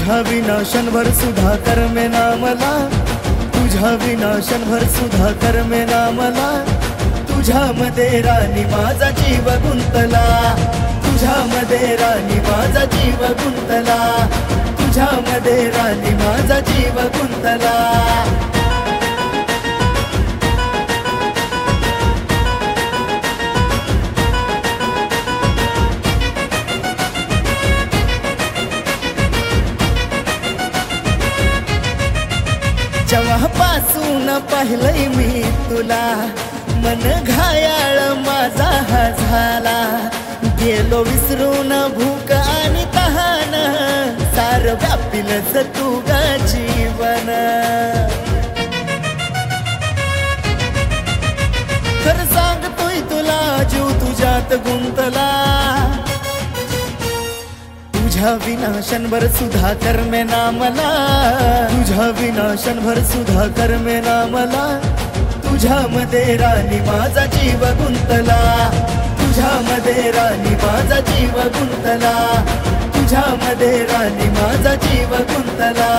तुझ्या विना क्षणभर सुद्धा करमेना मला, तुझ्या विना क्षणभर सुद्धा करमेना मला, तुझ्यामध्ये राणी माझा जीव गुंतला, तुझ्यामध्ये राणी माझा जीव गुंतला, तुझ्यामध्ये राणी माझा जीव गुंतला. जेव्हापासून पाहिलंय मी तुला, मन घायाळ माझा हा झाला, गेलो विसरून भूक आणि तहान, सार व्यापिलच तू ग जीवन. खरं सांगतोय तुला जीव तुझ्यात गुंतला, तुझ्या विना क्षणभर सुद्धा करमेना मला, तुझ्या विना क्षणभर सुद्धा करमेना मला, तुझ्यामध्ये राणी माझा जीव गुंतला, तुझ्यामध्ये राणी माझा जीव गुंतला, तुझ्यामध्ये राणी माझा जीव गुंतला.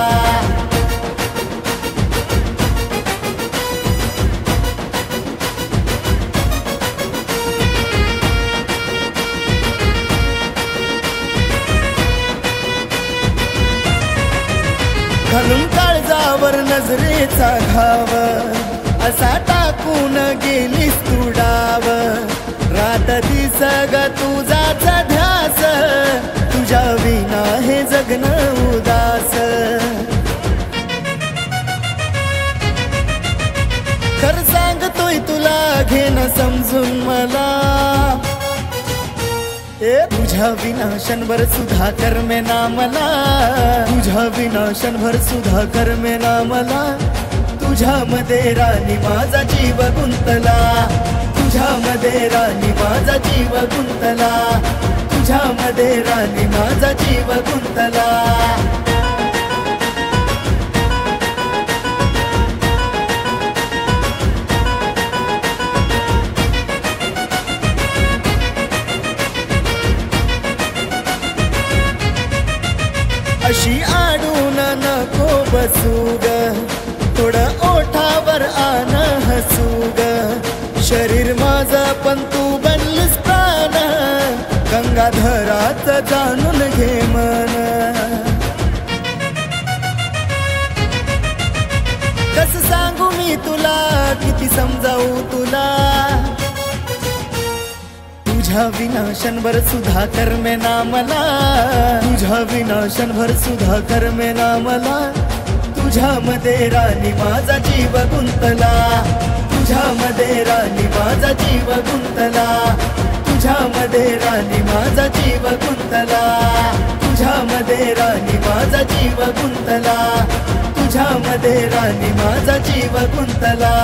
घालून काळजावर नजरेचा घाव, असा टाकून गेलीस तू डाव, रात दिस ग तुझाच ध्यास, तुझ्या विना हे जगणं उदास. खरं सांगतोय तुला घेणं समजून मला, तुझ्या विना क्षणभर सुद्धा करमेना मला, तुझ्या विना क्षणभर सुद्धा करमेना मला, तुझ्यामध्ये राणी माझा जीव गुंतला, तुझ्यामध्ये राणी माझा जीव गुंतला, तुझ्यामध्ये राणी माझा जीव गुंतला. अशी आडून नको बसू ग, थोडं ओठावर आण हसू ग, शरीर माझं पण तू बनलीस प्राण, गंगाधरात जाणून घे मन. कसं सांगू मी तुला, किती समजावू तुला, तुझ्या विना क्षणभर सुद्धा करमेना मला, तुझ्या विना क्षणभर सुद्धा करमेना मला, तुझ्यामध्ये राणी माझा जीव गुंतला, तुझ्यामध्ये राणी माझा जीव गुंतला, तुझ्यामध्ये राणी माझा जीव गुंतला, तुझ्यामध्ये राणी माझा जीव गुंतला, तुझ्यामध्ये राणी माझा जीव गुंतला.